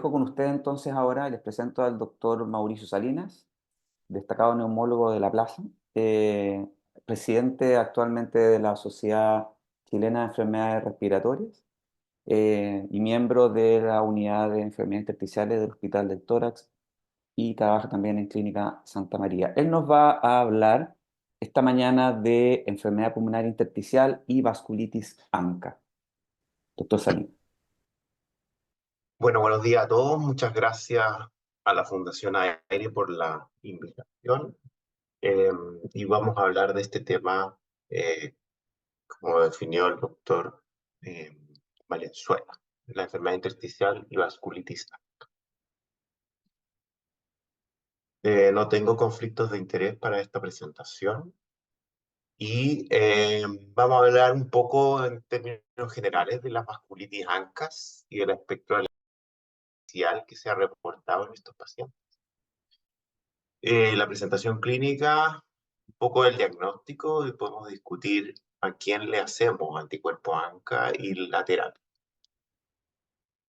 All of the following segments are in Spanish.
dejo con ustedes entonces ahora, les presento al doctor Mauricio Salinas, destacado neumólogo de La Plaza, presidente actualmente de la Sociedad Chilena de Enfermedades Respiratorias y miembro de la Unidad de Enfermedades Intersticiales del Hospital del Tórax y trabaja también en Clínica Santa María. Él nos va a hablar esta mañana de enfermedad pulmonar intersticial y vasculitis ANCA. Doctor Salinas. Bueno, buenos días a todos. Muchas gracias a la Fundación AERE por la invitación. Eh, y vamos a hablar de este tema, como definió el doctor eh, Valenzuela, la enfermedad intersticial y vasculitis. No tengo conflictos de interés para esta presentación y vamos a hablar un poco en términos generales de las vasculitis ANCAS y del espectro inicial que se ha reportado en estos pacientes. La presentación clínica, un poco del diagnóstico, y podemos discutir a quién le hacemos anticuerpo ANCA y la terapia.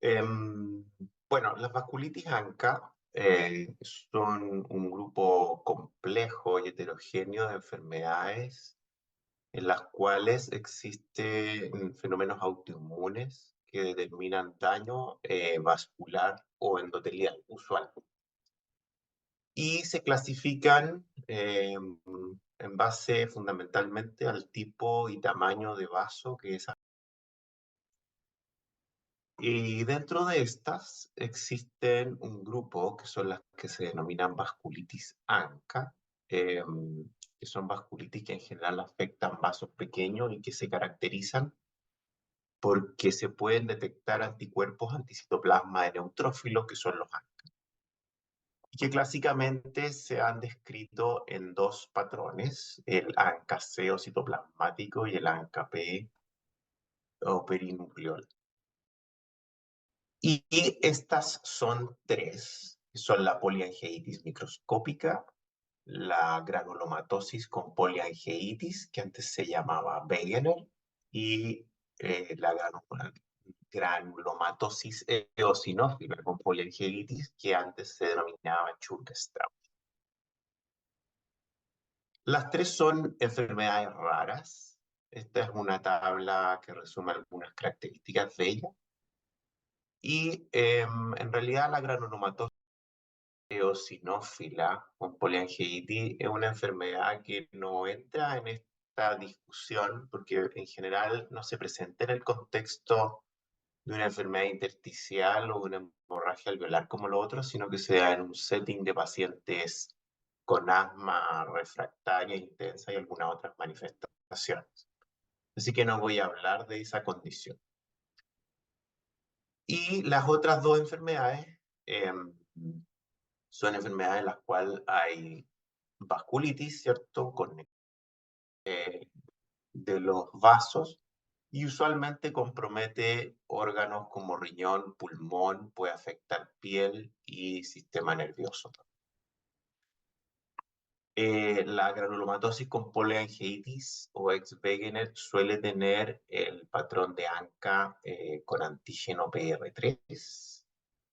Bueno, las vasculitis ANCA son un grupo complejo y heterogéneo de enfermedades en las cuales existen fenómenos autoinmunes que determinan daño vascular o endotelial, usualmente. Y se clasifican en base fundamentalmente al tipo y tamaño de vaso que es. Y dentro de estas existen un grupo que son las que se denominan vasculitis ANCA, que son vasculitis que en general afectan vasos pequeños y que se caracterizan porque se pueden detectar anticuerpos anticitoplasma de neutrófilos, que son los ANCA, y que clásicamente se han descrito en dos patrones, el ANCA-C o citoplasmático y el ANCA-P o perinucleol. Y estas son tres, que son la poliangeitis microscópica, la granulomatosis con poliangeitis, que antes se llamaba Wegener, y la granulomatosis eosinófila con poliangeitis, que antes se denominaba Churg-Strauss. Las tres son enfermedades raras. Esta es una tabla que resume algunas características de ella. Y en realidad la granulomatosis eosinófila con poliangeitis es una enfermedad que no entra en esta discusión porque en general no se presenta en el contexto de una enfermedad intersticial o una hemorragia alveolar como lo otro, sino que se da en un setting de pacientes con asma refractaria intensa y algunas otras manifestaciones. Así que no voy a hablar de esa condición. Y las otras dos enfermedades son enfermedades en las cuales hay vasculitis, ¿cierto? De los vasos, y usualmente compromete órganos como riñón, pulmón, puede afectar piel y sistema nervioso. La granulomatosis con poliangeitis o ex-Wegener suele tener el patrón de ANCA con antígeno PR3,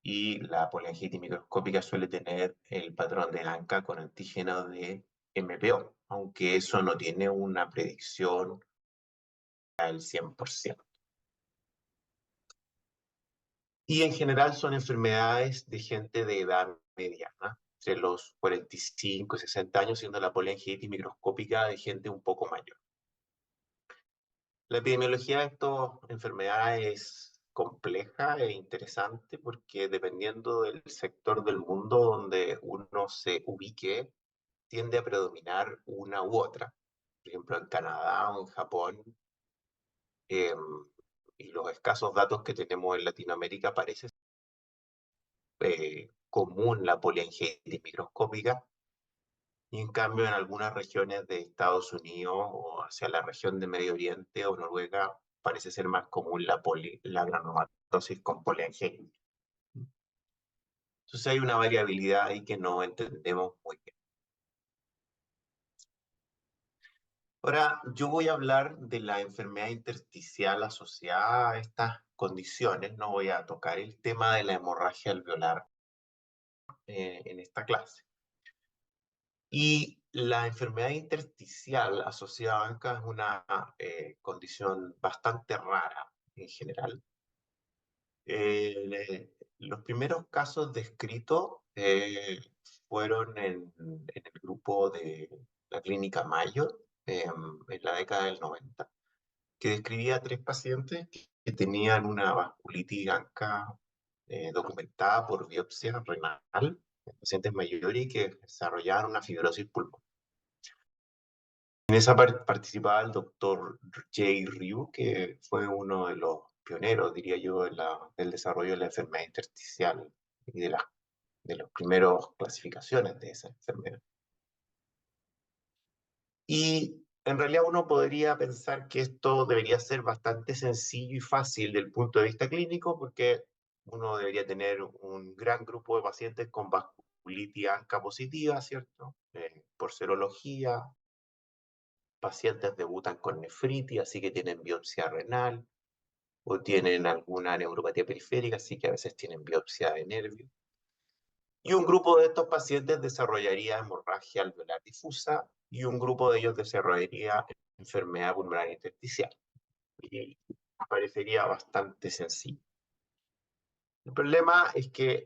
y la poliangeitis microscópica suele tener el patrón de ANCA con antígeno de MPO, aunque eso no tiene una predicción al 100%. Y en general son enfermedades de gente de edad mediana, entre los 45 y 60 años, siendo la poliangeitis microscópica de gente un poco mayor. La epidemiología de estas enfermedades es compleja e interesante porque dependiendo del sector del mundo donde uno se ubique, tiende a predominar una u otra. Por ejemplo, en Canadá o en Japón, y los escasos datos que tenemos en Latinoamérica, parece común la poliangeitis microscópica, y en cambio en algunas regiones de Estados Unidos o hacia la región de Medio Oriente o Noruega parece ser más común la granulomatosis con poliangeitis. Entonces hay una variabilidad ahí que no entendemos muy bien. Ahora, yo voy a hablar de la enfermedad intersticial asociada a estas condiciones. No voy a tocar el tema de la hemorragia alveolar en esta clase. Y la enfermedad intersticial asociada a ANCA es una condición bastante rara en general. Los primeros casos descritos fueron en el grupo de la Clínica Mayo en la década del 90, que describía a 3 pacientes que tenían una vasculitis ANCA documentada por biopsia renal, pacientes mayores y que desarrollaban una fibrosis pulmonar. En esa participaba el doctor Jay Ryu, que fue uno de los pioneros, diría yo, del desarrollo de la enfermedad intersticial y de las primeras clasificaciones de esa enfermedad. Y en realidad uno podría pensar que esto debería ser bastante sencillo y fácil del punto de vista clínico, porque uno debería tener un gran grupo de pacientes con vasculitis ANCA positiva, ¿cierto? Por serología, pacientes debutan con nefritis, así que tienen biopsia renal, o tienen alguna neuropatía periférica, así que a veces tienen biopsia de nervio. Y un grupo de estos pacientes desarrollaría hemorragia alveolar difusa y un grupo de ellos desarrollaría enfermedad pulmonar intersticial. Y parecería bastante sencillo. El problema es que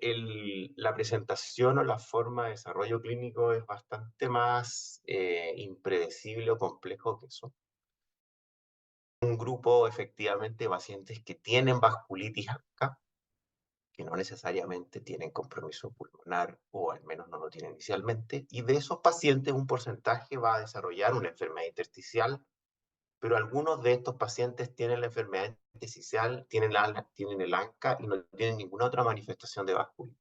la presentación o la forma de desarrollo clínico es bastante más impredecible o complejo que eso. Un grupo efectivamente de pacientes que tienen vasculitis ANCA, que no necesariamente tienen compromiso pulmonar o al menos no lo tienen inicialmente, y de esos pacientes un porcentaje va a desarrollar una enfermedad intersticial, pero algunos de estos pacientes tienen la enfermedad intersticial, tienen el ANCA y no tienen ninguna otra manifestación de vasculitis.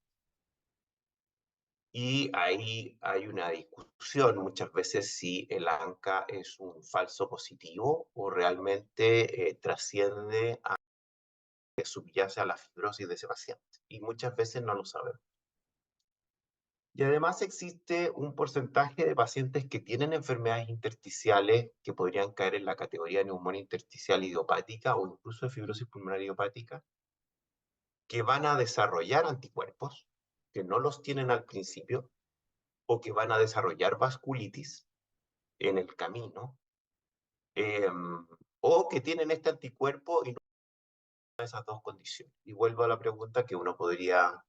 Y ahí hay una discusión muchas veces si el ANCA es un falso positivo o realmente trasciende a que subyace a la fibrosis de ese paciente. Y muchas veces no lo sabemos. Y además existe un porcentaje de pacientes que tienen enfermedades intersticiales que podrían caer en la categoría de neumonía intersticial idiopática o incluso de fibrosis pulmonar idiopática, que van a desarrollar anticuerpos, que no los tienen al principio, o que van a desarrollar vasculitis en el camino, eh, o que tienen este anticuerpo y no esas dos condiciones. Y vuelvo a la pregunta que uno podríamos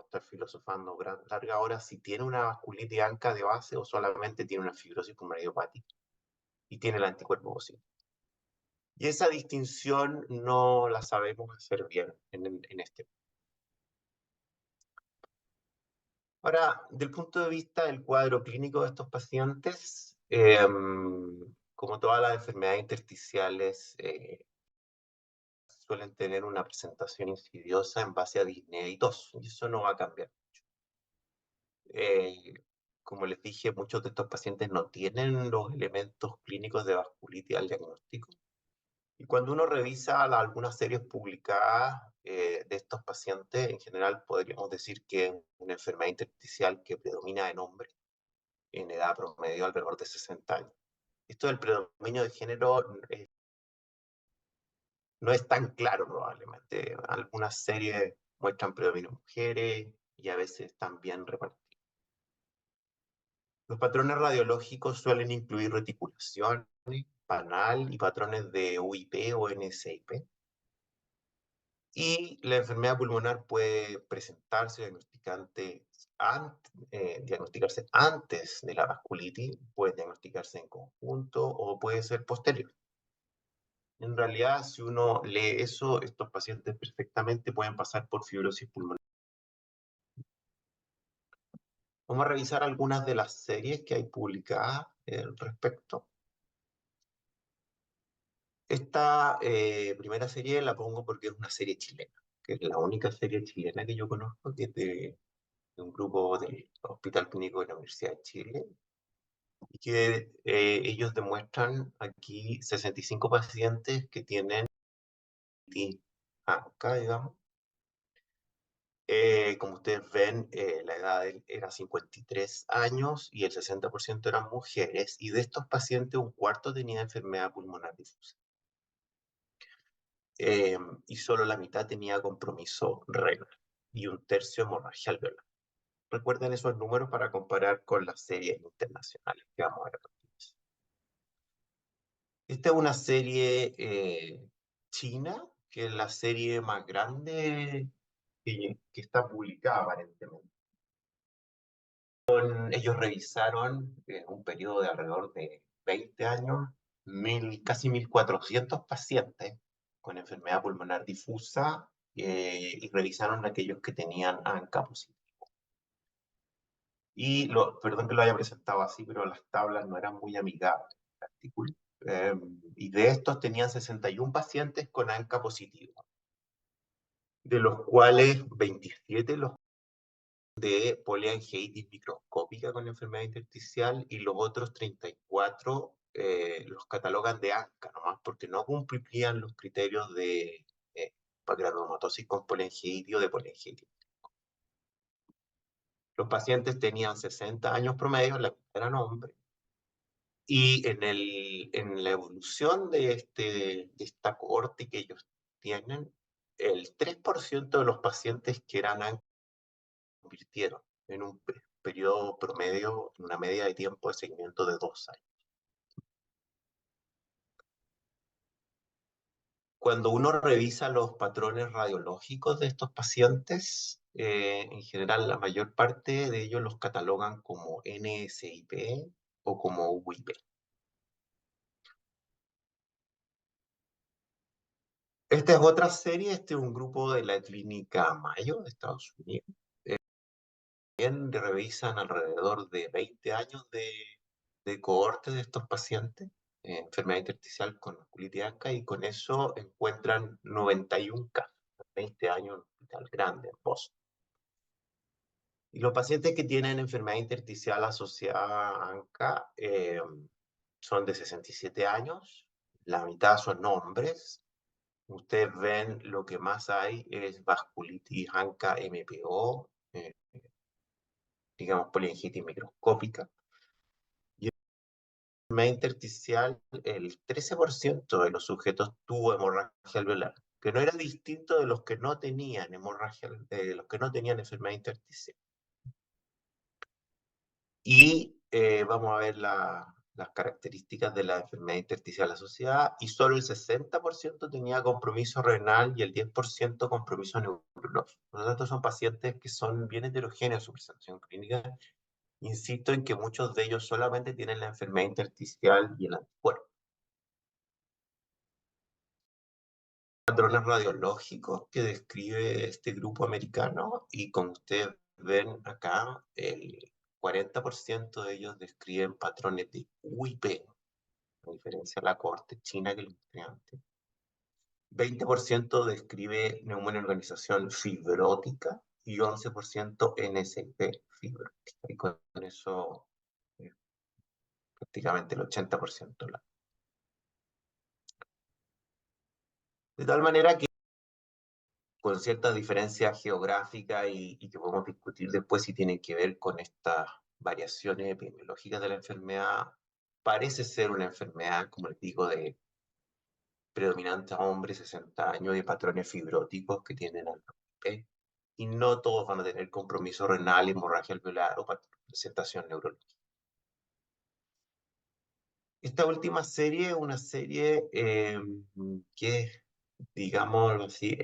estar filosofando larga hora si tiene una vasculitis ANCA de base o solamente tiene una fibrosis pulmonar idiopática y tiene el anticuerpo posible. Y esa distinción no la sabemos hacer bien en este. Ahora, del punto de vista del cuadro clínico de estos pacientes, como todas las enfermedades intersticiales, suelen tener una presentación insidiosa en base a disnea y tos, y eso no va a cambiar. Eh, como les dije, muchos de estos pacientes no tienen los elementos clínicos de vasculitis al diagnóstico. Y cuando uno revisa algunas series publicadas de estos pacientes, en general podríamos decir que es una enfermedad intersticial que predomina en hombres en edad promedio alrededor de 60 años. Esto del predominio de género no es tan claro probablemente. Algunas series muestran predominio de mujeres y a veces también repartidos. Los patrones radiológicos suelen incluir reticulaciones, panal y patrones de UIP o NSIP. Y la enfermedad pulmonar puede presentarse diagnosticarse antes de la vasculitis, puede diagnosticarse en conjunto o puede ser posterior. En realidad, si uno lee eso, estos pacientes perfectamente pueden pasar por fibrosis pulmonar. Vamos a revisar algunas de las series que hay publicadas al respecto. Esta primera serie la pongo porque es una serie chilena, que es la única serie chilena que yo conozco, que es de un grupo del Hospital Clínico de la Universidad de Chile, y que ellos demuestran aquí 65 pacientes que tienen ANCA, digamos, Como ustedes ven, la edad de él era 53 años y el 60% eran mujeres, y de estos pacientes un cuarto tenía enfermedad pulmonar difusa. Y solo la mitad tenía compromiso renal y un tercio hemorragia alveolar. Recuerden esos números para comparar con las series internacionales que vamos a ver a continuación. Esta es una serie china, que es la serie más grande que está publicada aparentemente. Ellos revisaron en un periodo de alrededor de 20 años, casi 1.400 pacientes con enfermedad pulmonar difusa, y revisaron aquellos que tenían ANCA positivo. Y perdón que lo haya presentado así, pero las tablas no eran muy amigables. Y de estos tenían 61 pacientes con ANCA positivo, de los cuales 27 los de poliangiitis microscópica con enfermedad intersticial, y los otros 34 los catalogan de ANCA nomás, porque no cumplían los criterios de granulomatosis con poliangiitis o de poliangiitis. Los pacientes tenían 60 años promedio, la mitad eran hombres, y en la evolución de esta cohorte que ellos tienen, el 3% de los pacientes que eran ANCA convirtieron en un periodo promedio, una media de tiempo de seguimiento de 2 años. Cuando uno revisa los patrones radiológicos de estos pacientes, en general la mayor parte de ellos los catalogan como NSIP o como UIP. Esta es otra serie, este es un grupo de la clínica Mayo de Estados Unidos. También revisan alrededor de 20 años de cohorte de estos pacientes, enfermedad intersticial con vasculitis ANCA, y con eso encuentran 91 casos, 20 años en un hospital grande en Boston. Y los pacientes que tienen enfermedad intersticial asociada a ANCA son de 67 años, la mitad son hombres. Ustedes ven, lo que más hay es vasculitis ANCA MPO, digamos poliangitis microscópica. Y en la enfermedad intersticial, el 13% de los sujetos tuvo hemorragia alveolar, que no era distinto de los que no tenían hemorragia, los que no tenían enfermedad intersticial. Y vamos a ver las características de la enfermedad intersticial asociada, y solo el 60% tenía compromiso renal y el 10% compromiso neurológico. Por lo tanto, son pacientes que son bien heterogéneos en su presentación clínica. Insisto en que muchos de ellos solamente tienen la enfermedad intersticial y el anticuerpo. Patrones radiológicos que describe este grupo americano, y como ustedes ven acá, el 40% de ellos describen patrones de UIP, a diferencia de la cohorte china que les mostré antes. 20% describe neumonía organización fibrótica y 11% NSP fibrótica. Y con eso prácticamente el 80%. De tal manera que, con ciertas diferencias geográficas y que podemos discutir después si tienen que ver con estas variaciones epidemiológicas de la enfermedad, parece ser una enfermedad, como les digo, de predominante a hombres 60 años, de patrones fibróticos que tienen ANCA, y no todos van a tener compromiso renal, hemorragia alveolar o presentación neurológica. Esta última serie es una serie que, digamos así,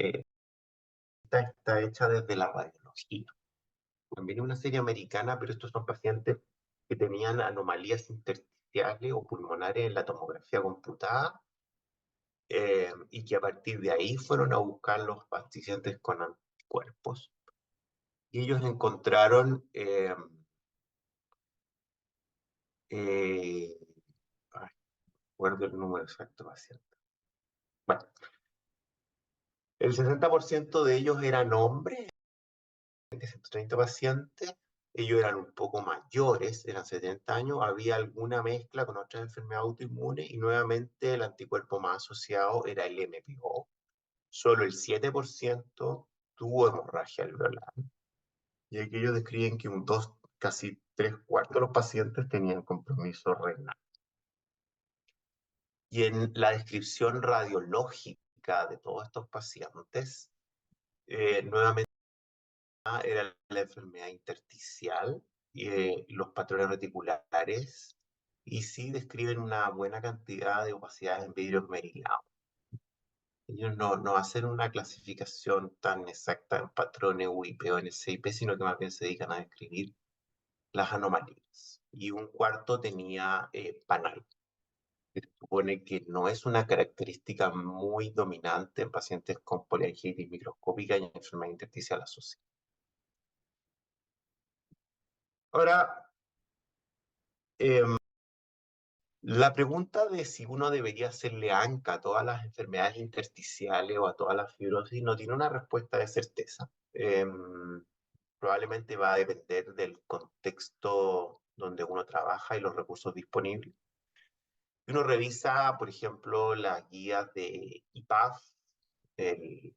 está hecha desde la radiología. También es una serie americana, pero estos son pacientes que tenían anomalías intersticiales o pulmonares en la tomografía computada, y que a partir de ahí fueron a buscar los pacientes con anticuerpos. Y ellos encontraron ay, recuerdo el número exacto de pacientes. Bueno, el 60% de ellos eran hombres, 130 pacientes. Ellos eran un poco mayores, eran 70 años, había alguna mezcla con otras enfermedades autoinmunes, y nuevamente el anticuerpo más asociado era el MPO. Solo el 7% tuvo hemorragia alveolar. Y aquí ellos describen que casi 3/4 de los pacientes tenían compromiso renal. Y en la descripción radiológica de todos estos pacientes, nuevamente era la enfermedad intersticial y los patrones reticulares, y sí describen una buena cantidad de opacidades en vidrio esmerilado. Ellos no hacen una clasificación tan exacta en patrones UIP o NSIP, sino que más bien se dedican a describir las anomalías. Y un cuarto tenía PANAL. Se supone que no es una característica muy dominante en pacientes con poliangitis microscópica y enfermedad intersticial asociada. Ahora, la pregunta de si uno debería hacerle ANCA a todas las enfermedades intersticiales o a todas las fibrosis no tiene una respuesta de certeza. Probablemente va a depender del contexto donde uno trabaja y los recursos disponibles. Uno revisa, por ejemplo, las guías de IPAF, el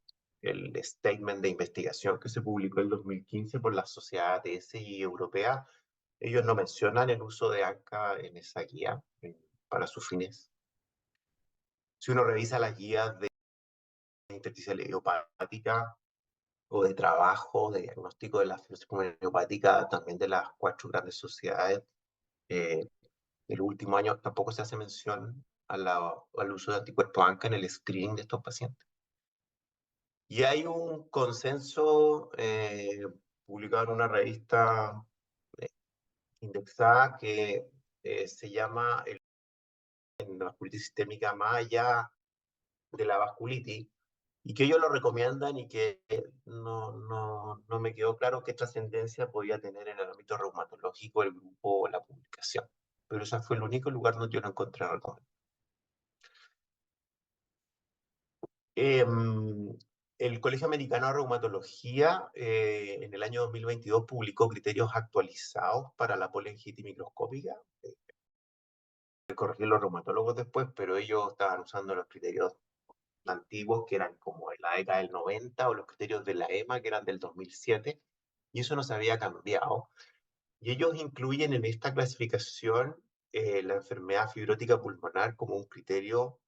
statement de investigación que se publicó en 2015 por la Sociedad ATS Europea. Ellos no mencionan el uso de ANCA en esa guía para sus fines. Si uno revisa las guías de intersticial idiopática o de trabajo, de diagnóstico de la fibrosis pulmonar idiopática, también de las 4 grandes sociedades, del último año tampoco se hace mención al uso de anticuerpos ANCA en el screening de estos pacientes. Y hay un consenso publicado en una revista indexada que se llama la vasculitis sistémica más allá de la vasculitis, y que ellos lo recomiendan y que no me quedó claro qué trascendencia podía tener en el ámbito reumatológico el grupo o la publicación. Pero ese fue el único lugar donde yo lo encontré recomendado. El Colegio Americano de Reumatología en el año 2022 publicó criterios actualizados para la poliangitis microscópica. Corregir los reumatólogos después, pero ellos estaban usando los criterios antiguos que eran como de la década del 90 o los criterios de la EMA que eran del 2007, y eso no se había cambiado. Y ellos incluyen en esta clasificación la enfermedad fibrótica pulmonar como un criterio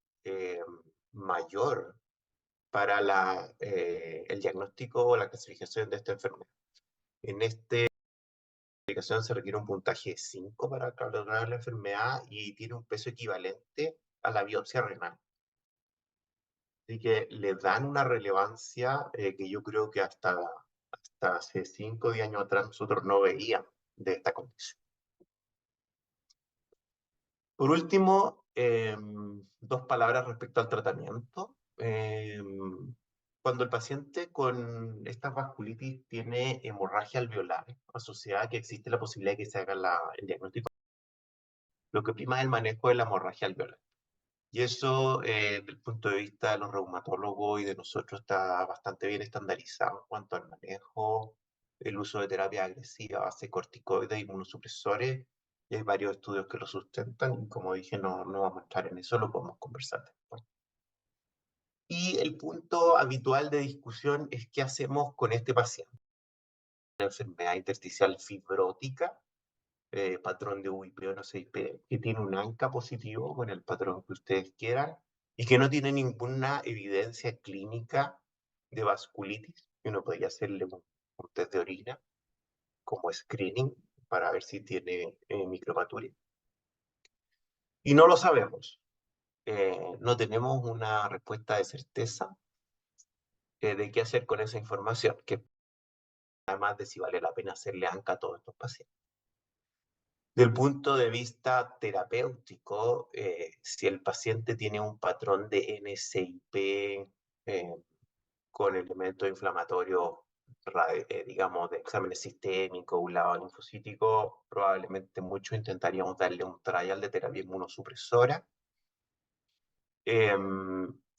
mayor para el diagnóstico o la clasificación de esta enfermedad. En esta clasificación se requiere un puntaje de 5 para catalogar la enfermedad y tiene un peso equivalente a la biopsia renal. Así que le dan una relevancia que yo creo que hasta hace 5 o 10 años atrás nosotros no veíamos de esta condición. Por último, 2 palabras respecto al tratamiento. Cuando el paciente con esta vasculitis tiene hemorragia alveolar asociada, que existe la posibilidad de que se haga el diagnóstico, lo que prima es el manejo de la hemorragia alveolar. Y eso, desde el punto de vista de los reumatólogos y de nosotros, está bastante bien estandarizado en cuanto al manejo, el uso de terapia agresiva a base de corticoides e inmunosupresores, y hay varios estudios que lo sustentan, y como dije, no vamos a entrar en eso, lo podemos conversar después. Y el punto habitual de discusión es qué hacemos con este paciente. Una enfermedad intersticial fibrótica, patrón de UIP o no CIP, que tiene un ANCA positivo con el patrón que ustedes quieran y que no tiene ninguna evidencia clínica de vasculitis. Uno podría hacerle un test de orina como screening para ver si tiene micromaturia. Y no lo sabemos. No tenemos una respuesta de certeza de qué hacer con esa información, que además de si vale la pena hacerle ANCA a todos estos pacientes. Del punto de vista terapéutico, si el paciente tiene un patrón de NSIP con elementos inflamatorios, digamos, de exámenes sistémicos, un lavado linfocítico, probablemente muchos intentaríamos darle un trial de terapia inmunosupresora.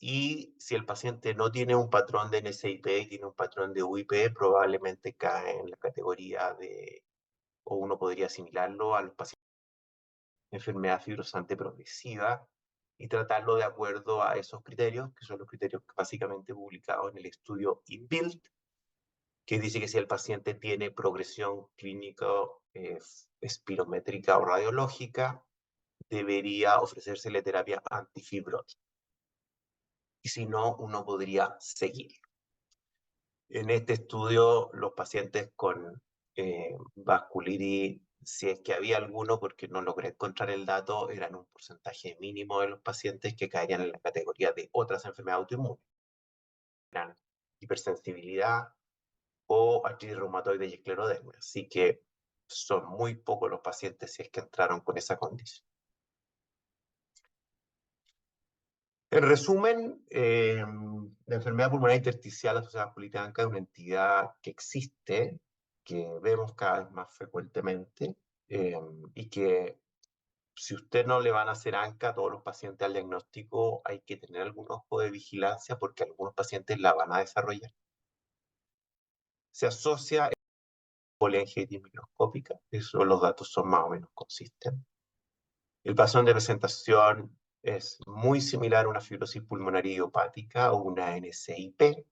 Y si el paciente no tiene un patrón de NSIP y tiene un patrón de UIP, probablemente cae en la categoría de, o uno podría asimilarlo a los pacientes de enfermedad fibrosante progresiva y tratarlo de acuerdo a esos criterios, que son los criterios básicamente publicados en el estudio INBUILD, que dice que si el paciente tiene progresión clínica espirométrica o radiológica, debería ofrecérsele terapia antifibrótica. Y si no, uno podría seguir. En este estudio, los pacientes con vasculitis, si es que había alguno, porque no logré encontrar el dato, eran un porcentaje mínimo de los pacientes que caerían en la categoría de otras enfermedades autoinmunes. Eran hipersensibilidad o artritis reumatoide y esclerodermia. Así que son muy pocos los pacientes si es que entraron con esa condición. En resumen, la enfermedad pulmonar intersticial asociada a vasculitis ANCA es una entidad que existe, que vemos cada vez más frecuentemente, y que si usted no le van a hacer ANCA a todos los pacientes al diagnóstico, hay que tener algún ojo de vigilancia porque algunos pacientes la van a desarrollar. Se asocia a poliangiitis microscópica, eso los datos son más o menos consistentes. El patrón de presentación es muy similar a una fibrosis pulmonar idiopática o una NSIP.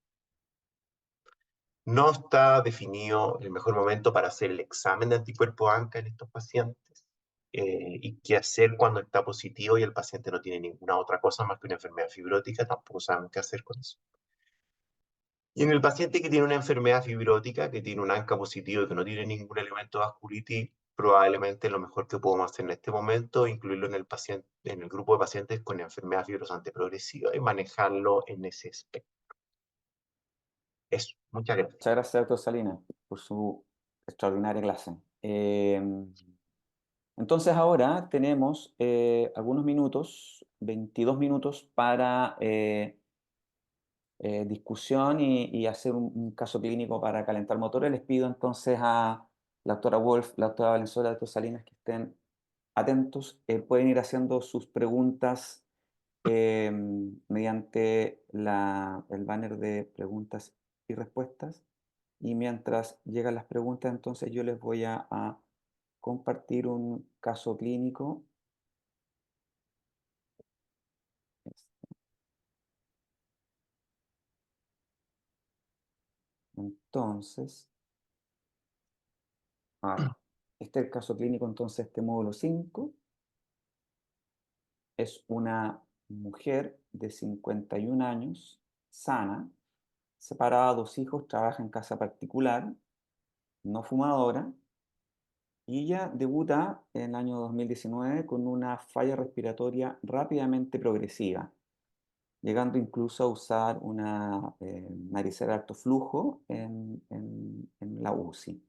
No está definido el mejor momento para hacer el examen de anticuerpo ANCA en estos pacientes y qué hacer cuando está positivo y el paciente no tiene ninguna otra cosa más que una enfermedad fibrótica, tampoco saben qué hacer con eso. Y en el paciente que tiene una enfermedad fibrótica, que tiene un ANCA positivo y que no tiene ningún elemento de vasculitis, probablemente lo mejor que podemos hacer en este momento es incluirlo en el, paciente, en el grupo de pacientes con enfermedad fibrosante progresiva y manejarlo en ese aspecto. Eso, muchas gracias. Muchas gracias, doctor Salinas, por su extraordinaria clase. Entonces ahora tenemos algunos minutos, 22 minutos para discusión y hacer un caso clínico para calentar motores. Les pido entonces a la doctora Wolf, la doctora Valenzuela, la doctora Salinas que estén atentos. Pueden ir haciendo sus preguntas mediante el banner de preguntas y respuestas. Y mientras llegan las preguntas, entonces yo les voy a compartir un caso clínico. Entonces, este es el caso clínico, entonces este módulo 5 es una mujer de 51 años, sana, separada, 2 hijos, trabaja en casa particular, no fumadora, y ella debuta en el año 2019 con una falla respiratoria rápidamente progresiva, llegando incluso a usar una naricera de alto flujo en la UCI.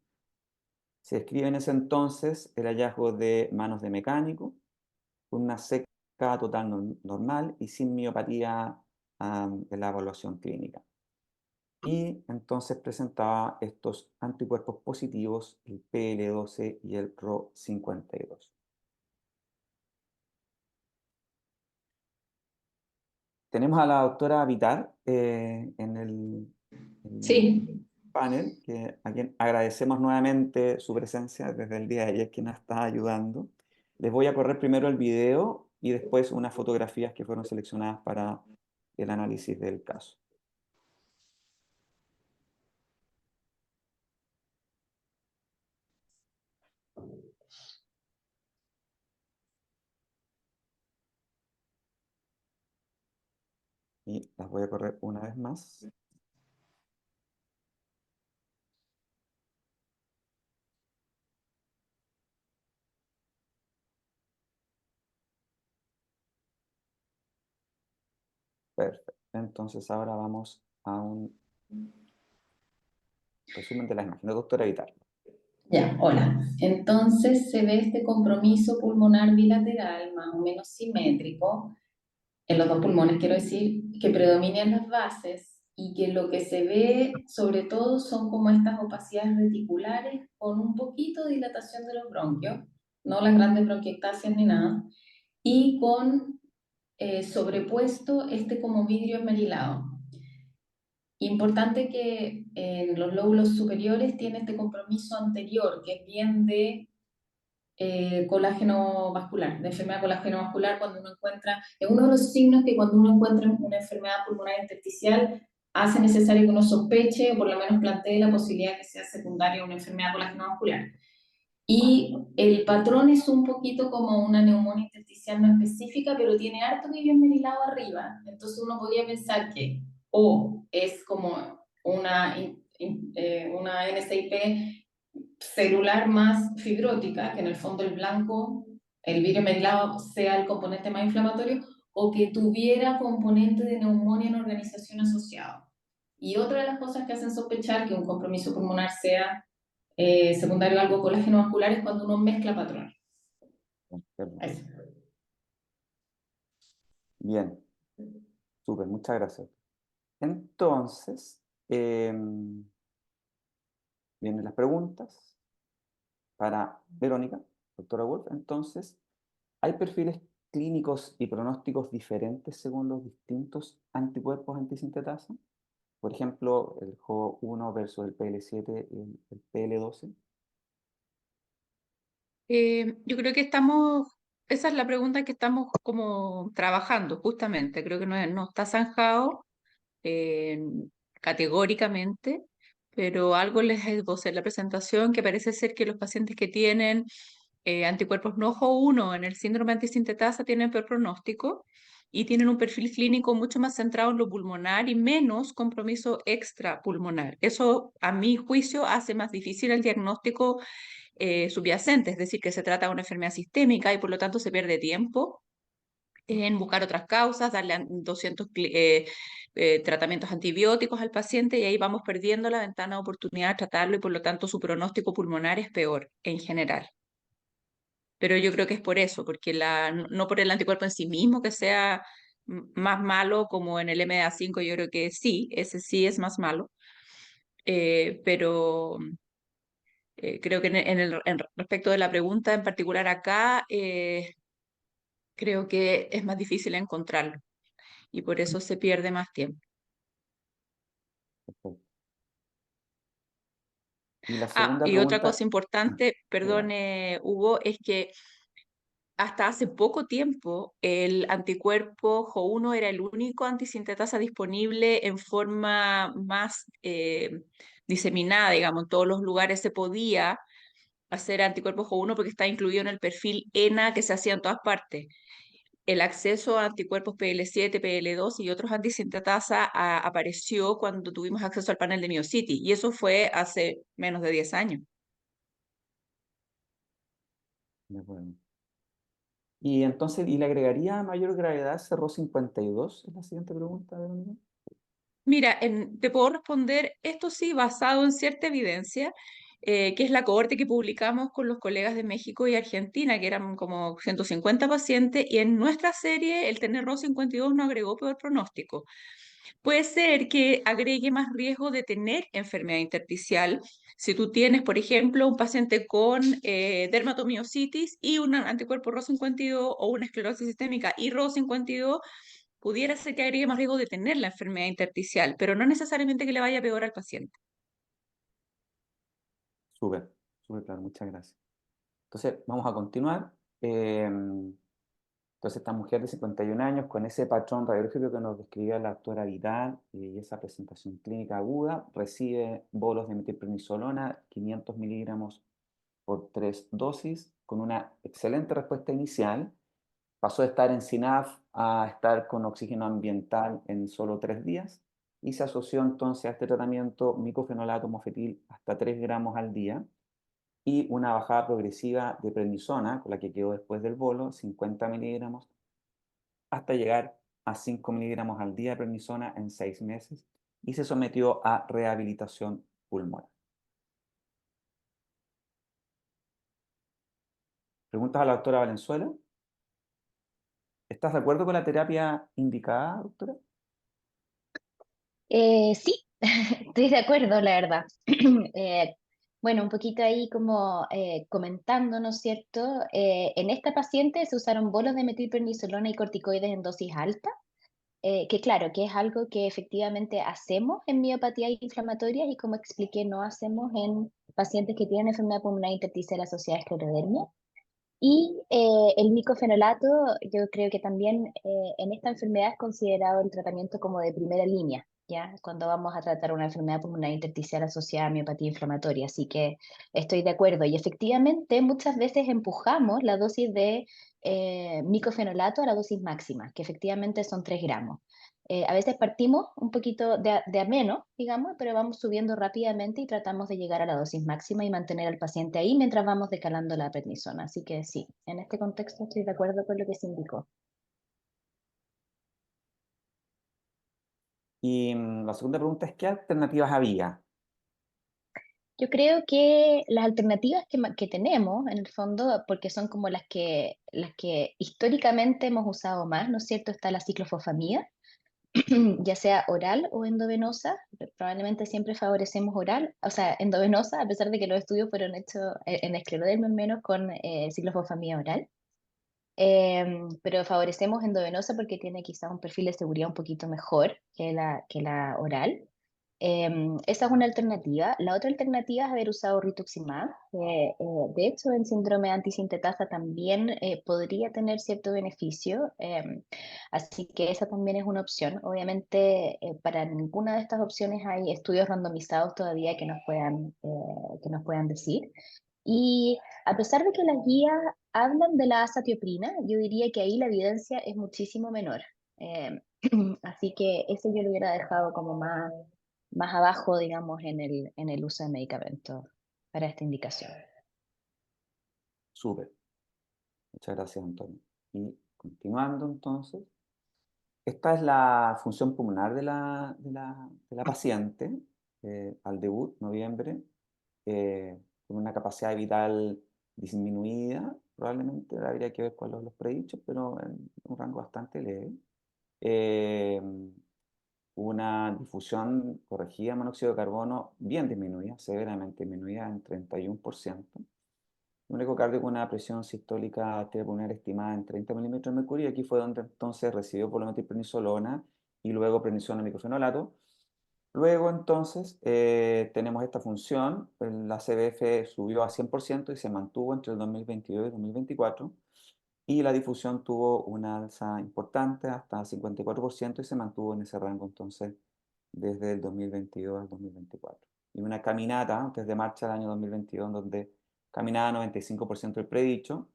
Se describe en ese entonces el hallazgo de manos de mecánico, con una seca total normal y sin miopatía en la evaluación clínica. Y entonces presentaba estos anticuerpos positivos, el PL12 y el RO52. Tenemos a la doctora Vitar en el Sí, panel, a quien agradecemos nuevamente su presencia desde el día de ayer, que nos está ayudando. Les voy a correr primero el video y después unas fotografías que fueron seleccionadas para el análisis del caso. Y las voy a correr una vez más. Perfecto. Entonces ahora vamos a un resumen de las imágenes. Doctora Vitar. ya, hola. Entonces se ve este compromiso pulmonar bilateral más o menos simétrico, en los dos pulmones quiero decir, que predominan las bases y que lo que se ve sobre todo son como estas opacidades reticulares con un poquito de dilatación de los bronquios, no las grandes bronquiectasias ni nada, y con sobrepuesto este como vidrio esmerilado. Importante que en los lóbulos superiores tiene este compromiso anterior, que es bien de colágeno vascular, de enfermedad colágeno vascular, cuando uno encuentra, es uno de los signos que cuando uno encuentra una enfermedad pulmonar intersticial hace necesario que uno sospeche o por lo menos plantee la posibilidad de que sea secundaria a una enfermedad colágeno-vascular. Y el patrón es un poquito como una neumonía intersticial no específica, pero tiene harto merilado arriba. Entonces uno podría pensar que o es como una NSIP celular más fibrótica, que en el fondo el blanco, el virus merilado sea el componente más inflamatorio, o que tuviera componente de neumonía en organización asociado. Y otra de las cosas que hacen sospechar que un compromiso pulmonar sea secundario a algo colágeno vascular es cuando uno mezcla patrones. Eso. Bien, súper, muchas gracias. Entonces, vienen las preguntas para Verónica, doctora Wolf. Entonces, ¿hay perfiles clínicos y pronósticos diferentes según los distintos anticuerpos antisintetasa? Por ejemplo, el Jo1 versus el PL7 y el PL12. Yo creo que esa es la pregunta que estamos como trabajando justamente. Creo que no está zanjado eh, categóricamente, pero algo les esbocé en la presentación que parece ser que los pacientes que tienen anticuerpos no Jo1 en el síndrome antisintetasa tienen peor pronóstico y tienen un perfil clínico mucho más centrado en lo pulmonar y menos compromiso extrapulmonar. Eso, a mi juicio, hace más difícil el diagnóstico subyacente, es decir, que se trata de una enfermedad sistémica y por lo tanto se pierde tiempo en buscar otras causas, darle 200 tratamientos antibióticos al paciente y ahí vamos perdiendo la ventana de oportunidad de tratarlo y por lo tanto su pronóstico pulmonar es peor en general. Pero yo creo que es por eso, porque no por el anticuerpo en sí mismo que sea más malo como en el MDA5, yo creo que sí, ese sí es más malo, pero creo que en respecto de la pregunta en particular acá, creo que es más difícil encontrarlo y por eso se pierde más tiempo. Perfecto. Y la Ah, segunda y otra pregunta, cosa importante, adelante. perdone, Hugo, es que hasta hace poco tiempo el anticuerpo Jo1 era el único antisintetasa disponible en forma más diseminada, digamos, en todos los lugares se podía hacer anticuerpos Jo1 porque está incluido en el perfil ENA que se hacía en todas partes. El acceso a anticuerpos PL7, PL2 y otros antisintetasa apareció cuando tuvimos acceso al panel de Miocity, y eso fue hace menos de 10 años. De acuerdo. Y entonces, ¿y le agregaría mayor gravedad cerró 52? Es la siguiente pregunta, Verónica. Mira, te puedo responder esto sí basado en cierta evidencia, que es la cohorte que publicamos con los colegas de México y Argentina, que eran como 150 pacientes, y en nuestra serie el tener RO52 no agregó peor pronóstico. Puede ser que agregue más riesgo de tener enfermedad intersticial. Si tú tienes, por ejemplo, un paciente con dermatomiositis y un anticuerpo RO52 o una esclerosis sistémica y RO52, pudiera ser que agregue más riesgo de tener la enfermedad intersticial, pero no necesariamente que le vaya peor al paciente. Súper, súper claro, muchas gracias. Entonces, vamos a continuar. Entonces, esta mujer de 51 años, con ese patrón radiológico que nos describía la doctora Vidal y esa presentación clínica aguda, recibe bolos de metilprednisolona, 500 miligramos por 3 dosis, con una excelente respuesta inicial. Pasó de estar en SINAF a estar con oxígeno ambiental en solo 3 días y se asoció entonces a este tratamiento micofenolato mofetil hasta 3 gramos al día y una bajada progresiva de prednisona, con la que quedó después del bolo, 50 miligramos, hasta llegar a 5 miligramos al día de prednisona en 6 meses y se sometió a rehabilitación pulmonar. Preguntas a la doctora Valenzuela. ¿Estás de acuerdo con la terapia indicada, doctora? Sí, estoy de acuerdo, la verdad. Bueno, un poquito ahí como comentando, ¿no es cierto? En esta paciente se usaron bolos de metilprednisolona y corticoides en dosis alta, que claro, que es algo que efectivamente hacemos en miopatías inflamatorias y como expliqué, no hacemos en pacientes que tienen enfermedad pulmonar intersticial asociada a esclerodermia. Y el micofenolato, yo creo que también en esta enfermedad es considerado el tratamiento como de primera línea, ¿ya? Cuando vamos a tratar una enfermedad pulmonar intersticial asociada a miopatía inflamatoria. Así que estoy de acuerdo. Y efectivamente, muchas veces empujamos la dosis de micofenolato a la dosis máxima, que efectivamente son 3 gramos. A veces partimos un poquito de a menos, digamos, pero vamos subiendo rápidamente y tratamos de llegar a la dosis máxima y mantener al paciente ahí mientras vamos decalando la prednisona. Así que sí, en este contexto estoy de acuerdo con lo que se indicó. Y la segunda pregunta es, ¿qué alternativas había? Yo creo que las alternativas que tenemos, en el fondo, porque son como las que históricamente hemos usado más, ¿no es cierto? Está la ciclofosfamida, ya sea oral o endovenosa, probablemente siempre favorecemos oral, o sea, endovenosa, a pesar de que los estudios fueron hechos en escleroderma al menos con ciclofosfamida oral. Pero favorecemos endovenosa porque tiene quizás un perfil de seguridad un poquito mejor que la oral. Esa es una alternativa. La otra alternativa es haber usado rituximab. De hecho, en síndrome de antisintetasa también podría tener cierto beneficio. Así que esa también es una opción. Obviamente, para ninguna de estas opciones hay estudios randomizados todavía que nos puedan decir. Y a pesar de que las guías hablan de la azatioprina, yo diría que ahí la evidencia es muchísimo menor. Así que ese yo lo hubiera dejado como más abajo, digamos, en el uso de medicamentos para esta indicación. Súper. Muchas gracias, Antonio. Y continuando entonces, esta es la función pulmonar de la paciente al debut, noviembre, con una capacidad vital disminuida, probablemente habría que ver cuáles son los predichos, pero en un rango bastante leve. Eh, una difusión corregida de monóxido de carbono bien disminuida, severamente disminuida en 31%. Un ecocardio con una presión sistólica arterial estimada en 30 milímetros de mercurio, y aquí fue donde entonces recibió por lo menos prednisolona y luego prednisona micofenolato. Luego entonces tenemos esta función, la CBF subió a 100% y se mantuvo entre el 2022 y 2024, y la difusión tuvo una alza importante hasta 54% y se mantuvo en ese rango entonces desde el 2022 al 2024. Y una caminata antes de marcha del año 2022 donde caminaba 95% del predicho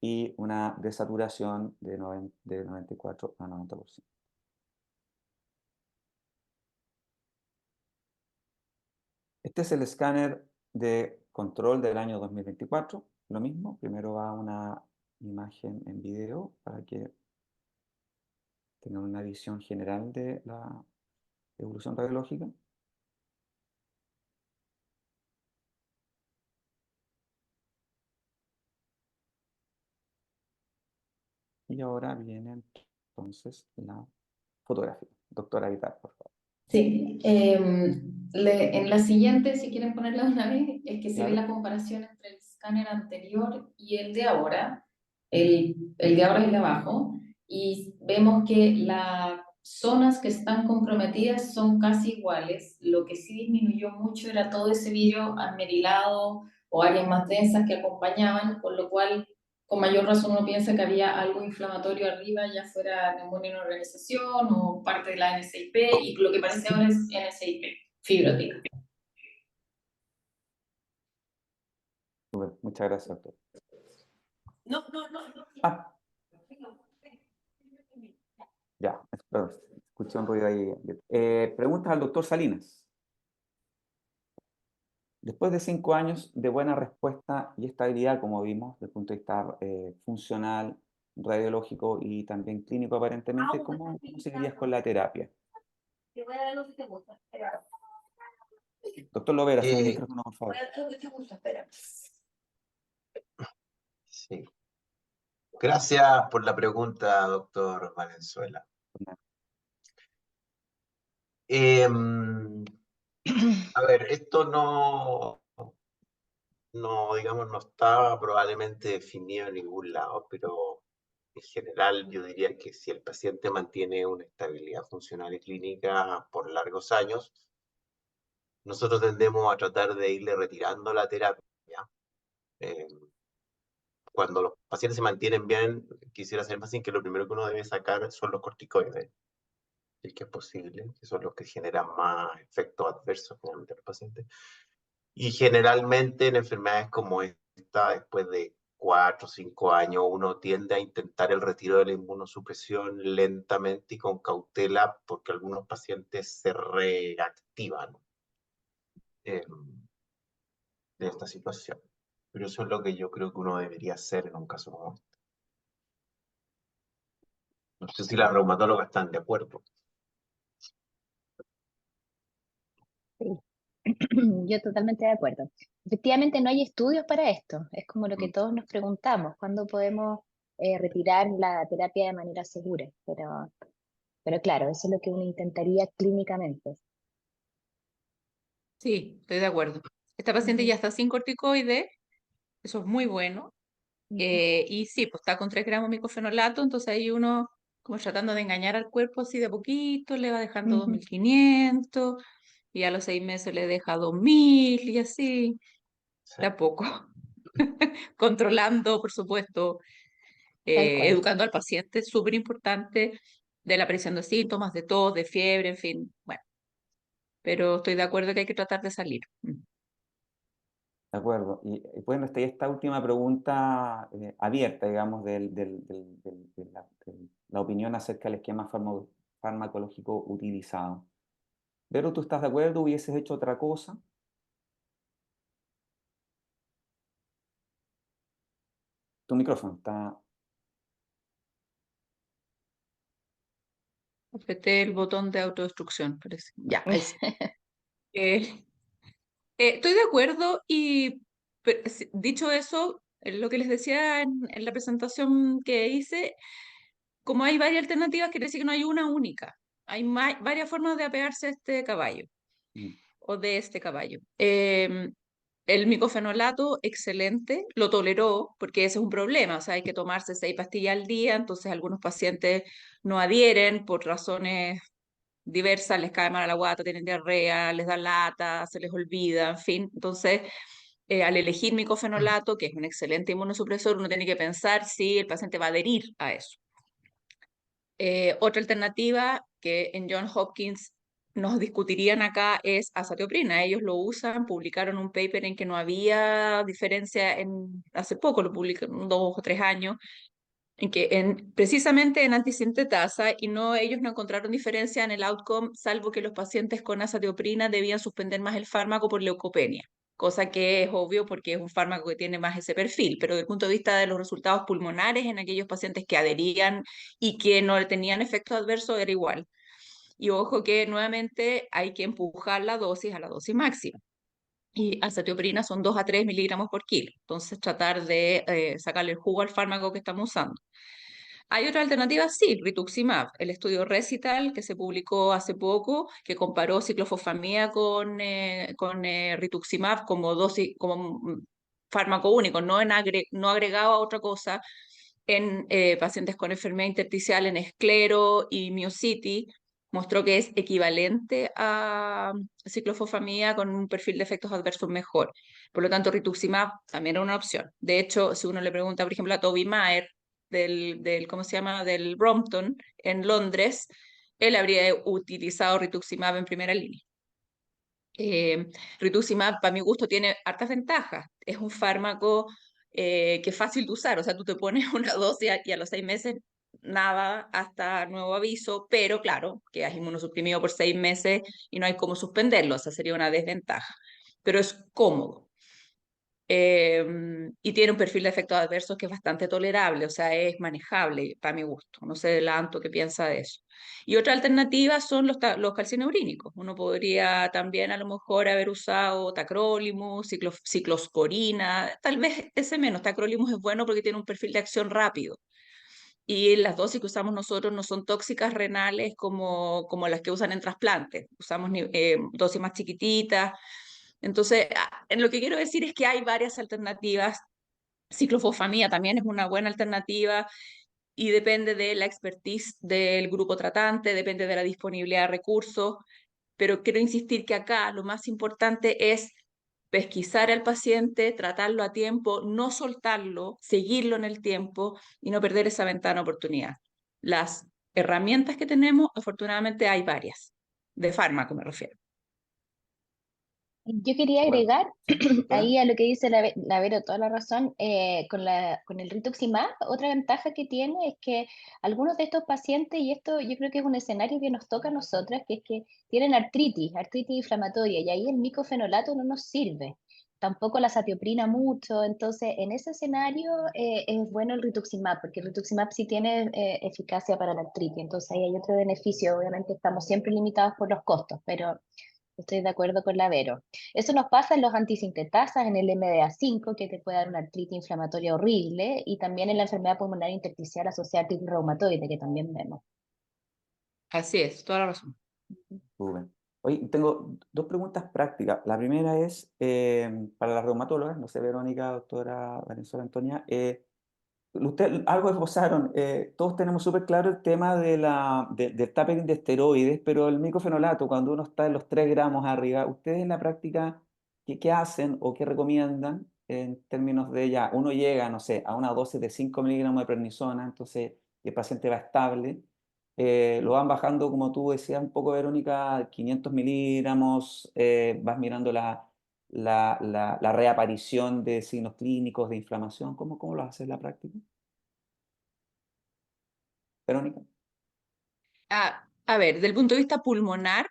y una desaturación de 94 a 90%. Este es el escáner de control del año 2024. Lo mismo, primero va una imagen en video para que tengan una visión general de la evolución radiológica. Y ahora viene entonces la fotografía. Doctora Vitar, por favor. Sí, en la siguiente, si quieren ponerla una vez, es que se ve Claro. la comparación entre el escáner anterior y el de ahora. El de ahora es el de abajo. Y vemos que las zonas que están comprometidas son casi iguales. Lo que sí disminuyó mucho era todo ese vidrio admerilado o áreas más densas que acompañaban, con lo cual con mayor razón uno piensa que había algo inflamatorio arriba, ya fuera neumonía en organización o parte de la NSIP, y lo que parece ahora es NSIP, fibrotic. Muchas gracias, doctor. No. Ah, ya, perdón, escuché un ruido ahí. Preguntas al doctor Salinas. Después de 5 años de buena respuesta y estabilidad, como vimos, desde el punto de vista funcional, radiológico y también clínico aparentemente, ¿cómo seguirías con la terapia? Doctor Lovera, su Eh, micrófono, por favor. sí. Gracias por la pregunta, doctor Valenzuela. A ver, esto digamos, no está probablemente definido en ningún lado, pero en general yo diría que si el paciente mantiene una estabilidad funcional y clínica por largos años, nosotros tendemos a tratar de irle retirando la terapia, cuando los pacientes se mantienen bien, quisiera hacer énfasis en que lo primero que uno debe sacar son los corticoides, el que es posible, que son los que generan más efectos adversos generalmente en los pacientes. Y generalmente en enfermedades como esta, después de 4 o 5 años, uno tiende a intentar el retiro de la inmunosupresión lentamente y con cautela, porque algunos pacientes se reactivan de esta situación. Pero eso es lo que yo creo que uno debería hacer en un caso como este. No sé si las reumatólogas están de acuerdo. Sí. Yo totalmente de acuerdo. Efectivamente, no hay estudios para esto. Es como lo que todos nos preguntamos, ¿cuándo podemos retirar la terapia de manera segura? Pero claro, eso es lo que uno intentaría clínicamente. Sí, estoy de acuerdo. Esta paciente ya está sin corticoides, eso es muy bueno. Y sí, pues está con 3 gramos de micofenolato, entonces ahí uno, como tratando de engañar al cuerpo así de a poquito, le va dejando 2.500, y a los 6 meses le deja 2.000, y así, Sí. de a poco. Controlando, por supuesto, Tal cual. educando al paciente, súper importante, de la aparición de síntomas, de tos, de fiebre, en fin, bueno. Pero estoy de acuerdo que hay que tratar de salir. De acuerdo. Y bueno, está ahí esta última pregunta abierta, digamos, de la opinión acerca del esquema farmacológico utilizado. Vero, ¿tú estás de acuerdo? ¿Hubieses hecho otra cosa? Tu micrófono está... Apreté el botón de autodestrucción, parece. Ya, ahí sí. Eh, estoy de acuerdo y dicho eso, lo que les decía en la presentación que hice, como hay varias alternativas, quiere decir que no hay una única. Hay varias formas de apegarse a este caballo Mm. o de este caballo. El micofenolato, excelente, lo toleró porque ese es un problema, o sea, hay que tomarse 6 pastillas al día, entonces algunos pacientes no adhieren por razones diversas, les cae mal a la guata, tienen diarrea, les da lata, se les olvida, en fin. Entonces, al elegir micofenolato, que es un excelente inmunosupresor, uno tiene que pensar si el paciente va a adherir a eso. Otra alternativa que en Johns Hopkins nos discutirían acá es azatioprina. Ellos lo usan, publicaron un paper en que no había diferencia hace poco, lo publicaron 2 o 3 años, en que precisamente en antisintetasa, y ellos no encontraron diferencia en el outcome, salvo que los pacientes con azatioprina debían suspender más el fármaco por leucopenia, cosa que es obvio porque es un fármaco que tiene más ese perfil, pero desde el punto de vista de los resultados pulmonares en aquellos pacientes que adherían y que no tenían efectos adversos era igual. Y ojo que nuevamente hay que empujar la dosis a la dosis máxima. Y azatioprina son 2 a 3 miligramos por kilo. Entonces tratar de sacarle el jugo al fármaco que estamos usando. Hay otra alternativa, sí, rituximab, el estudio Recital que se publicó hace poco, que comparó ciclofosfamida con rituximab como dosis, como fármaco único, no agregado a otra cosa, en pacientes con enfermedad intersticial en esclero y miositis, mostró que es equivalente a ciclofosfamida con un perfil de efectos adversos mejor. Por lo tanto, rituximab también era una opción. De hecho, si uno le pregunta, por ejemplo, a Toby Maher, ¿cómo se llama? Del Brompton en Londres, él habría utilizado rituximab en primera línea. Rituximab, para mi gusto, tiene hartas ventajas. Es un fármaco que es fácil de usar, o sea, tú te pones una dosis y a los 6 meses nada hasta nuevo aviso, pero claro, que has inmunosuprimido por 6 meses y no hay cómo suspenderlo, esa sería una desventaja. Pero es cómodo. Y tiene un perfil de efectos adversos que es bastante tolerable, o sea, es manejable para mi gusto. No sé Anto qué piensa de eso. Y otra alternativa son los calcineurínicos. Uno podría también a lo mejor haber usado tacrolimus, ciclosporina, tal vez ese menos. Tacrolimus es bueno porque tiene un perfil de acción rápido. Y las dosis que usamos nosotros no son tóxicas renales como las que usan en trasplantes. Usamos dosis más chiquititas. Entonces, en lo que quiero decir es que hay varias alternativas. Ciclofosfamida también es una buena alternativa y depende de la expertise del grupo tratante, depende de la disponibilidad de recursos, pero quiero insistir que acá lo más importante es pesquisar al paciente, tratarlo a tiempo, no soltarlo, seguirlo en el tiempo y no perder esa ventana de oportunidad. Las herramientas que tenemos, afortunadamente hay varias, de fármaco me refiero. Yo quería Bueno, agregar doctora. ahí a lo que dice la Vero, toda la razón, con el rituximab, otra ventaja que tiene es que algunos de estos pacientes, y esto yo creo que es un escenario que nos toca a nosotras, que es que tienen artritis inflamatoria, y ahí el micofenolato no nos sirve, tampoco la satioprina mucho, entonces en ese escenario es bueno el rituximab, porque el rituximab sí tiene eficacia para la artritis, entonces ahí hay otro beneficio, obviamente estamos siempre limitados por los costos, pero... Estoy de acuerdo con la Vero. Eso nos pasa en los antisintetasas, en el MDA5, que te puede dar una artritis inflamatoria horrible, y también en la enfermedad pulmonar intersticial asociada a artritis reumatoide, que también vemos. Así es, toda la razón. Rubén. Oye, tengo dos preguntas prácticas. La primera es para las reumatólogas, no sé, Verónica, doctora Valenzuela Antonia. Usted, algo esbozaron, todos tenemos súper claro el tema del tapering de esteroides, pero el micofenolato, cuando uno está en los 3 gramos arriba, ¿ustedes en la práctica qué hacen o qué recomiendan en términos de ya, uno llega, no sé, a una dosis de 5 miligramos de prednisona, entonces el paciente va estable, lo van bajando, como tú decías un poco, Verónica, 500 miligramos, vas mirando la reaparición de signos clínicos de inflamación. ¿Cómo lo haces en la práctica, Verónica? A ver, desde el punto de vista pulmonar,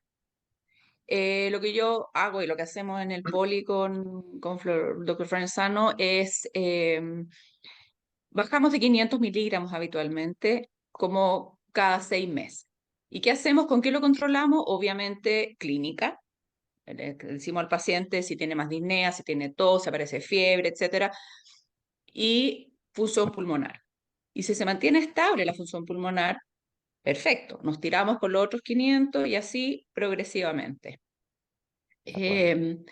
lo que yo hago y lo que hacemos en el poli con doctor Franzano es bajamos de 500 miligramos habitualmente, como cada 6 meses. ¿Y qué hacemos? ¿Con qué lo controlamos? Obviamente clínica. Le decimos al paciente si tiene más disnea, si tiene tos, si aparece fiebre, etcétera, y función pulmonar. Y si se mantiene estable la función pulmonar, perfecto, nos tiramos con los otros 500 y así progresivamente. De acuerdo.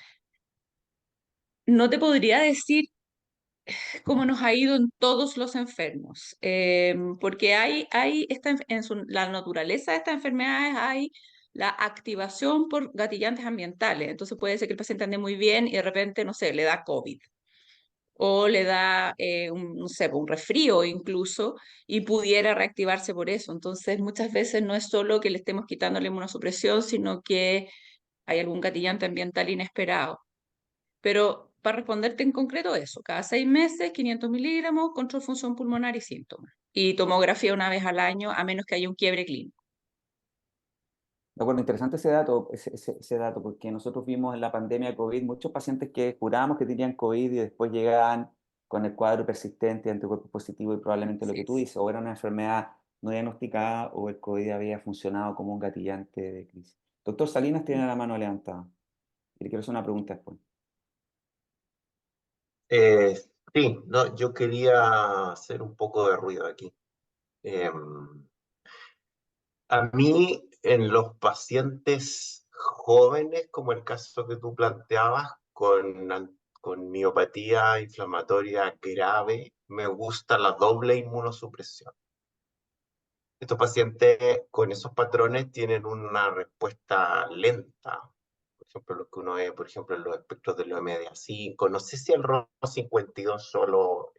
No te podría decir cómo nos ha ido en todos los enfermos, porque la naturaleza de estas enfermedades hay la activación por gatillantes ambientales. Entonces puede ser que el paciente ande muy bien y de repente, no sé, le da COVID o le da no sé, un resfrío incluso y pudiera reactivarse por eso. Entonces muchas veces no es solo que le estemos quitando la inmunosupresión, sino que hay algún gatillante ambiental inesperado. Pero para responderte en concreto eso, cada 6 meses, 500 miligramos, control función pulmonar y síntomas. Y tomografía una vez al año, a menos que haya un quiebre clínico. De acuerdo, interesante ese dato, porque nosotros vimos en la pandemia de COVID muchos pacientes que jurábamos que tenían COVID y después llegaban con el cuadro persistente de anticuerpos positivos y probablemente lo Así que tú es. dices, o era una enfermedad no diagnosticada o el COVID había funcionado como un gatillante de crisis. Doctor Salinas tiene la mano levantada y le quiero hacer una pregunta después. Eh, sí, no, yo quería hacer un poco de ruido aquí. Em, a mí, en los pacientes jóvenes, como el caso que tú planteabas, con miopatía inflamatoria grave, me gusta la doble inmunosupresión. Estos pacientes con esos patrones tienen una respuesta lenta. Por ejemplo, lo que uno ve, por ejemplo, en los espectros de los MDA5. No sé si el RO52 solo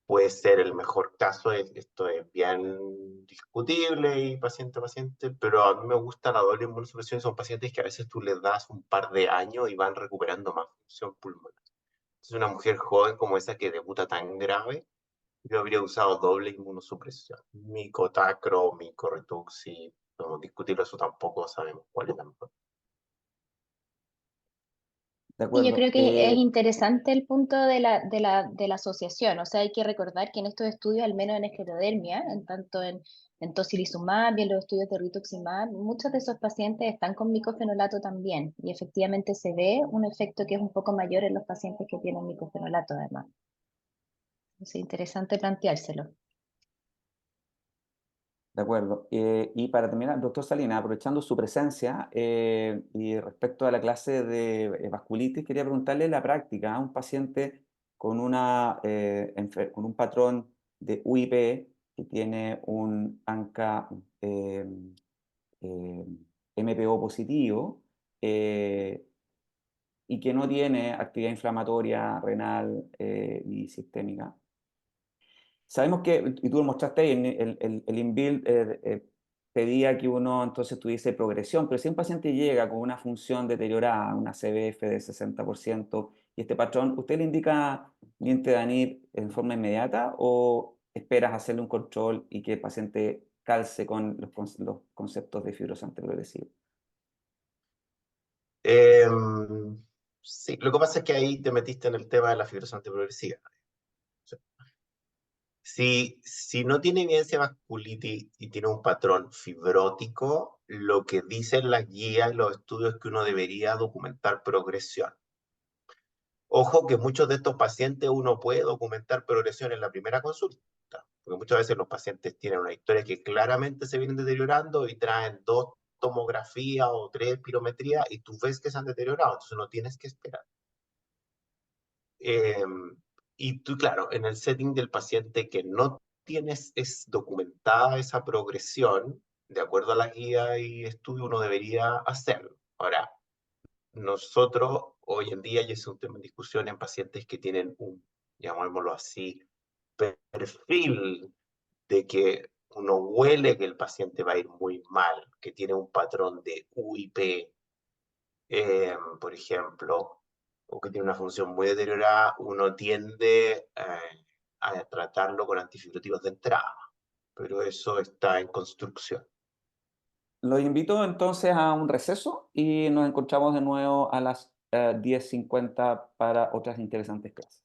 puede ser el mejor caso. Esto es bien discutible y paciente a paciente, pero a mí me gusta la doble inmunosupresión. Son pacientes que a veces tú les das un par de años y van recuperando más función pulmonar. Entonces, una mujer joven como esa que debuta tan grave, yo habría usado doble inmunosupresión. Micotacro, micorrituxi, no discutirlo, eso tampoco sabemos cuál es la mejor. De Y yo acuerdo. creo que es interesante el punto de la asociación, o sea, hay que recordar que en estos estudios, al menos en esclerodermia, en tocilizumab y en los estudios de rituximab, muchos de esos pacientes están con micofenolato también, y efectivamente se ve un efecto que es un poco mayor en los pacientes que tienen micofenolato además. Es interesante planteárselo. De acuerdo. Y para terminar, doctor Salinas, aprovechando su presencia y respecto a la clase de vasculitis, quería preguntarle la práctica a un paciente con un patrón de UIP que tiene un ANCA eh, MPO positivo. y que no tiene actividad inflamatoria renal ni sistémica. Sabemos que, y tú lo mostraste ahí, el INVIL pedía que uno entonces tuviese progresión, pero si un paciente llega con una función deteriorada, una CBF de 60%, y este patrón, ¿usted le indica Nintedanib en forma inmediata o esperas hacerle un control y que el paciente calce con los conceptos de fibrosante progresivo? Sí, lo que pasa es que ahí te metiste en el tema de la fibrosante progresiva. Si no tiene evidencia vasculitis y tiene un patrón fibrótico, lo que dicen las guías y los estudios es que uno debería documentar progresión. Ojo que muchos de estos pacientes uno puede documentar progresión en la primera consulta, porque muchas veces los pacientes tienen una historia que claramente se vienen deteriorando y traen 2 tomografías o 3 espirometrías y tú ves que se han deteriorado, entonces no tienes que esperar. Y tú, claro, en el setting del paciente que no tienes documentada esa progresión, de acuerdo a la guía y estudio, uno debería hacerlo. Ahora, nosotros hoy en día, y es un tema en discusión en pacientes que tienen un, llamémoslo así, perfil de que uno huele que el paciente va a ir muy mal, que tiene un patrón de UIP, por ejemplo, o que tiene una función muy deteriorada, uno tiende a tratarlo con antifibrotivos de entrada, pero eso está en construcción. Los invito entonces a un receso y nos encontramos de nuevo a las 10:50 para otras interesantes clases.